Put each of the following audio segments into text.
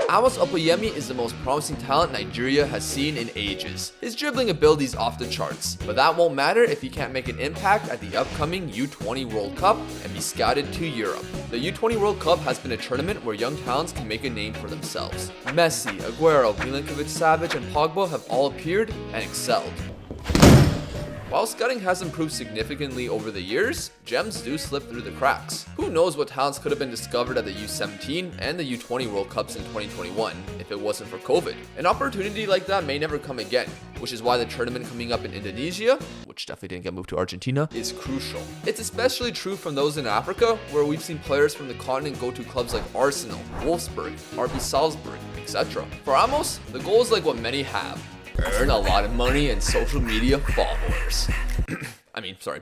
Amos Opeyemi is the most promising talent Nigeria has seen in ages. His dribbling ability is off the charts, but that won't matter if he can't make an impact at the upcoming U20 World Cup and be scouted to Europe. The U20 World Cup has been a tournament where young talents can make a name for themselves. Messi, Aguero, Milinkovic-Savic, and Pogba have all appeared and excelled. While scouting has improved significantly over the years, gems do slip through the cracks. Who knows what talents could have been discovered at the U17 and the U20 World Cups in 2021 if it wasn't for COVID. An opportunity like that may never come again, which is why the tournament coming up in Indonesia, which definitely didn't get moved to Argentina, is crucial. It's especially true from those in Africa, where we've seen players from the continent go to clubs like Arsenal, Wolfsburg, RB Salzburg, etc. For Amos, the goal is like what many have: earn a lot of money and social media followers.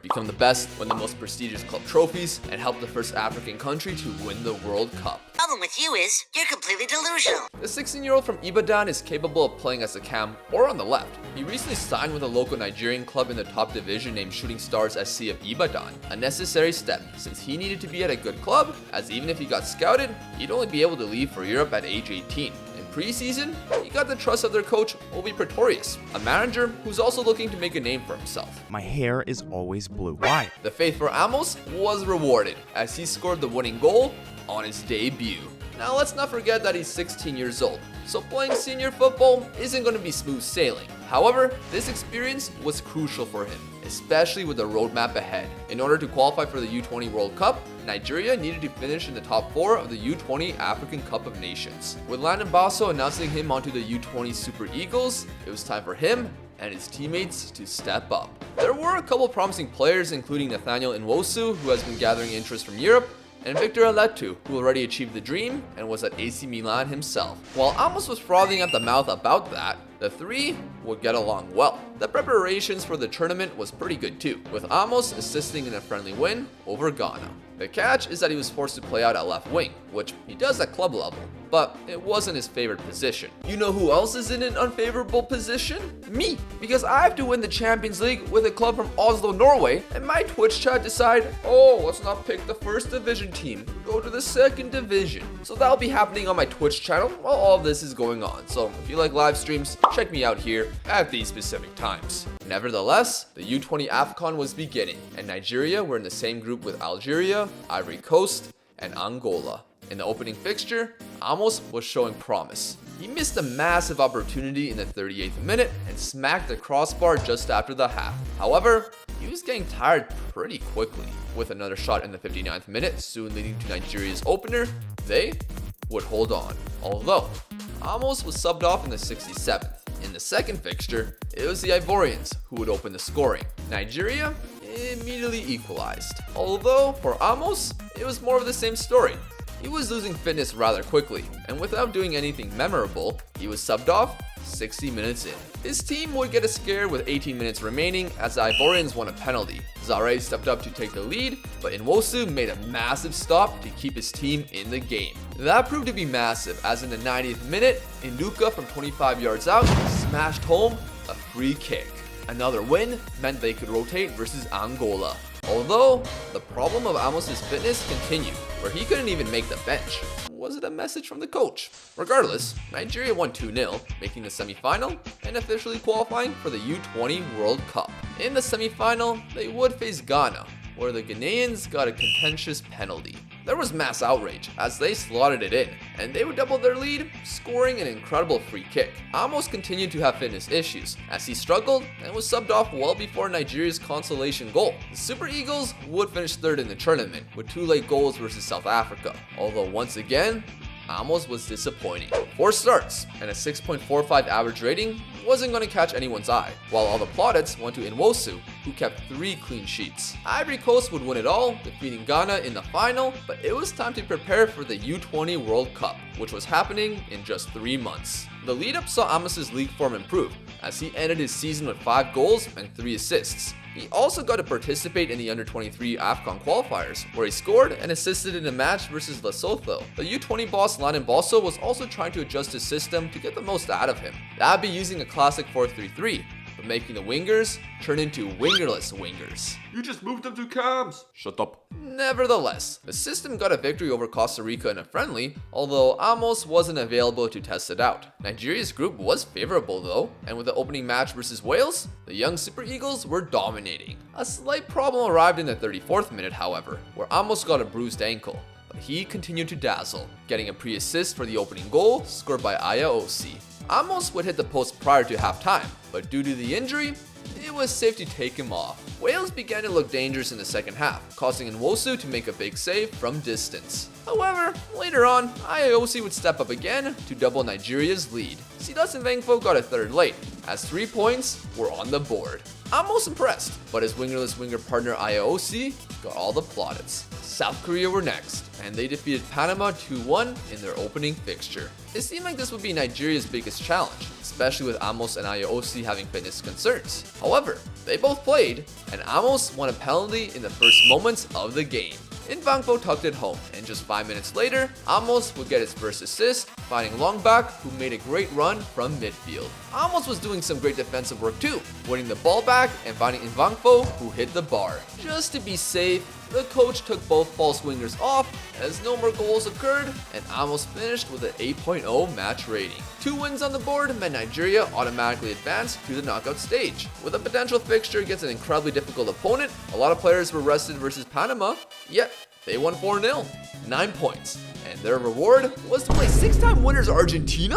Become the best, win the most prestigious club trophies, and help the first African country to win the World Cup. Problem with you is, you're completely delusional. The 16-year-old from Ibadan is capable of playing as a cam or on the left. He recently signed with a local Nigerian club in the top division named Shooting Stars SC of Ibadan. A necessary step, since he needed to be at a good club, as even if he got scouted, he'd only be able to leave for Europe at age 18. Preseason, he got the trust of their coach, Obi Pretorius, a manager who's also looking to make a name for himself. My hair is always blue. Why? The faith for Amos was rewarded as he scored the winning goal on his debut. Now let's not forget that he's 16 years old, so playing senior football isn't going to be smooth sailing. However, this experience was crucial for him, especially with the roadmap ahead. In order to qualify for the U20 World Cup, Nigeria needed to finish in the top 4 of the U20 African Cup of Nations. With Landon Basso announcing him onto the U20 Super Eagles, it was time for him and his teammates to step up. There were a couple promising players, including Nathaniel Nwosu, who has been gathering interest from Europe, and Victor Aletu, who already achieved the dream and was at AC Milan himself. While Amos was frothing at the mouth about that, the three would get along well. The preparations for the tournament was pretty good too, with Amos assisting in a friendly win over Ghana. The catch is that he was forced to play out at left wing, which he does at club level, but it wasn't his favorite position. You know who else is in an unfavorable position? Me, because I have to win the Champions League with a club from Oslo, Norway, and my Twitch chat decide, let's not pick the first division team, go to the second division. So that'll be happening on my Twitch channel while all of this is going on. So if you like live streams, check me out here at these specific times. Nevertheless, the U20 AFCON was beginning, and Nigeria were in the same group with Algeria, Ivory Coast, and Angola. In the opening fixture, Amos was showing promise. He missed a massive opportunity in the 38th minute and smacked the crossbar just after the half. However, he was getting tired pretty quickly. With another shot in the 59th minute soon leading to Nigeria's opener, they would hold on. Although, Amos was subbed off in the 67th. In the second fixture, it was the Ivorians who would open the scoring. Nigeria immediately equalized. Although, for Amos, it was more of the same story. He was losing fitness rather quickly, and without doing anything memorable, he was subbed off 60 minutes in. His team would get a scare with 18 minutes remaining as the Ivorians won a penalty. Zare stepped up to take the lead, but Nwosu made a massive stop to keep his team in the game. That proved to be massive, as in the 90th minute, Induka from 25 yards out smashed home a free kick. Another win meant they could rotate versus Angola. Although, the problem of Amos' fitness continued, where he couldn't even make the bench. Was it a message from the coach? Regardless, Nigeria won 2-0, making the semi-final and officially qualifying for the U20 World Cup. In the semi-final, they would face Ghana, where the Ghanaians got a contentious penalty. There was mass outrage as they slotted it in, and they would double their lead, scoring an incredible free kick. Amos continued to have fitness issues as he struggled and was subbed off well before Nigeria's consolation goal. The Super Eagles would finish third in the tournament with 2 late goals versus South Africa, although once again, Amos was disappointing. 4 starts and a 6.45 average rating wasn't going to catch anyone's eye, while all the plaudits went to Nwosu, who kept 3 clean sheets. Ivory Coast would win it all, defeating Ghana in the final, but it was time to prepare for the U20 World Cup, which was happening in just 3 months. The lead-up saw Amos' league form improve, as he ended his season with 5 goals and 3 assists. He also got to participate in the Under-23 AFCON qualifiers, where he scored and assisted in a match versus Lesotho. The U20 boss Landon Basso was also trying to adjust his system to get the most out of him. That'd be using a classic 4-3-3, but making the wingers turn into wingerless wingers. You just moved them to cams. Shut up. Nevertheless, the system got a victory over Costa Rica in a friendly, although Amos wasn't available to test it out. Nigeria's group was favorable though, and with the opening match versus Wales, the young Super Eagles were dominating. A slight problem arrived in the 34th minute, however, where Amos got a bruised ankle. But he continued to dazzle, getting a pre-assist for the opening goal scored by Ayaosi. Amos would hit the post prior to halftime, but due to the injury, it was safe to take him off. Wales began to look dangerous in the second half, causing Nwosu to make a big save from distance. However, later on, Ayaosi would step up again to double Nigeria's lead. Sidas and Vangfo got a third late, as 3 points were on the board. I'm most impressed, but his wingerless winger partner Ayaosi got all the plaudits. South Korea were next, and they defeated Panama 2-1 in their opening fixture. It seemed like this would be Nigeria's biggest challenge, especially with Amos and Ayaosi having fitness concerns. However, they both played, and Amos won a penalty in the first moments of the game. Vangfo tucked it home, and just 5 minutes later, Amos would get his first assist, finding Longback, who made a great run from midfield. Amos was doing some great defensive work too, winning the ball back and finding Vangfo, who hit the bar. Just to be safe, the coach took both false wingers off, as no more goals occurred, and Amos finished with an 8.0 match rating. 2 wins on the board meant Nigeria automatically advanced to the knockout stage. With a potential fixture against an incredibly difficult opponent, a lot of players were rested versus Panama, yet they won 4-0, 9 points, and their reward was to play 6-time winners Argentina?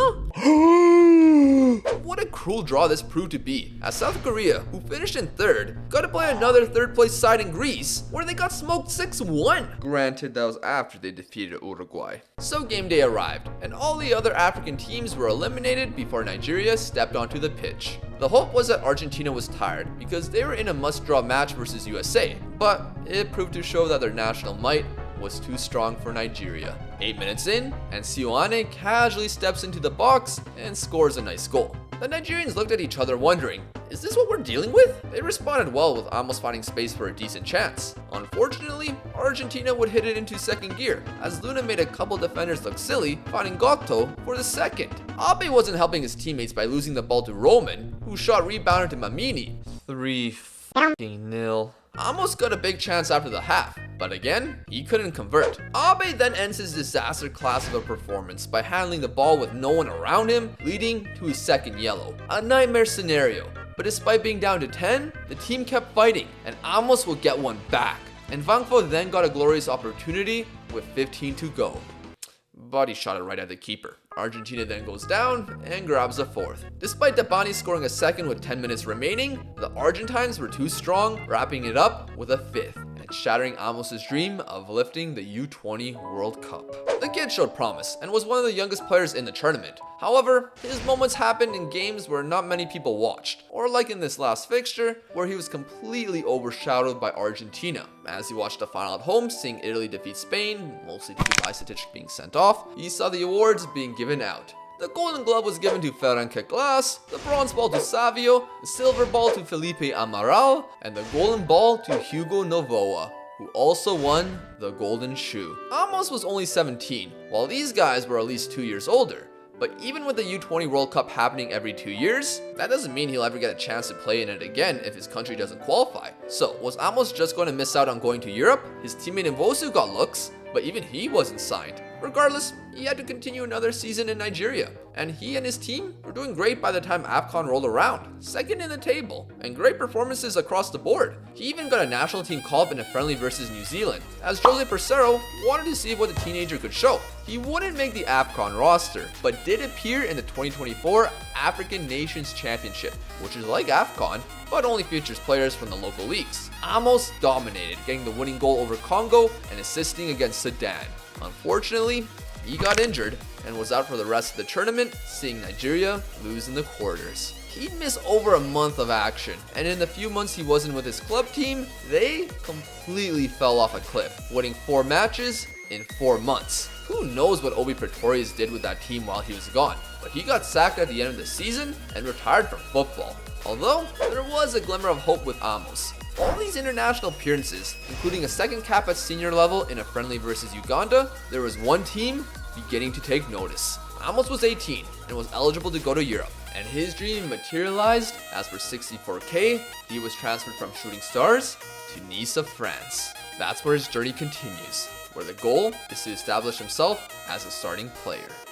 What a cruel draw this proved to be, as South Korea, who finished in 3rd, got to play another 3rd place side in Greece, where they got smoked 6-1. Granted, that was after they defeated Uruguay. So game day arrived, and all the other African teams were eliminated before Nigeria stepped onto the pitch. The hope was that Argentina was tired, because they were in a must-draw match versus USA, but it proved to show that their national might was too strong for Nigeria. 8 minutes in, and Sioane casually steps into the box and scores a nice goal. The Nigerians looked at each other wondering, is this what we're dealing with? They responded well with Amos finding space for a decent chance. Unfortunately, Argentina would hit it into second gear, as Luna made a couple defenders look silly, finding Gokto for the second. Abe wasn't helping his teammates by losing the ball to Roman, who shot rebounded to Mamini. 3-0. Amos got a big chance after the half, but again, he couldn't convert. Abe then ends his disaster class of a performance by handling the ball with no one around him, leading to his second yellow. A nightmare scenario, but despite being down to 10, the team kept fighting, and Amos would get one back. And Vangfo then got a glorious opportunity with 15 to go. But he shot it right at the keeper. Argentina then goes down and grabs a fourth. Despite Dabani scoring a second with 10 minutes remaining, the Argentines were too strong, wrapping it up with a fifth and shattering Amos's dream of lifting the U20 World Cup. The kid showed promise and was one of the youngest players in the tournament. However, his moments happened in games where not many people watched, or like in this last fixture, where he was completely overshadowed by Argentina. As he watched the final at home, seeing Italy defeat Spain, mostly due to Bajcetic being sent off, he saw the awards being given out. The Golden Glove was given to Ferran Keklas, the Bronze Ball to Savio, the Silver Ball to Felipe Amaral, and the Golden Ball to Hugo Novoa, who also won the Golden Shoe. Amos was only 17, while these guys were at least 2 years older. But even with the U20 World Cup happening every 2 years, that doesn't mean he'll ever get a chance to play in it again if his country doesn't qualify. So was Amos just going to miss out on going to Europe? His teammate Nwosu got looks, but even he wasn't signed. Regardless, he had to continue another season in Nigeria, and he and his team were doing great by the time AFCON rolled around, second in the table, and great performances across the board. He even got a national team call-up in a friendly versus New Zealand, as Jose Percero wanted to see what the teenager could show. He wouldn't make the AFCON roster, but did appear in the 2024 African Nations Championship, which is like AFCON, but only features players from the local leagues. Amos dominated, getting the winning goal over Congo and assisting against Sudan. Unfortunately, he got injured and was out for the rest of the tournament, seeing Nigeria lose in the quarters. He'd miss over a month of action, and in the few months he wasn't with his club team, they completely fell off a cliff, winning 4 matches in 4 months. Who knows what Obi Pretorius did with that team while he was gone, but he got sacked at the end of the season and retired from football. Although, there was a glimmer of hope with Amos. All these international appearances, including a second cap at senior level in a friendly versus Uganda, there was one team beginning to take notice. Amos was 18 and was eligible to go to Europe, and his dream materialized as for 64K, he was transferred from Shooting Stars to Nice of France. That's where his journey continues, where the goal is to establish himself as a starting player.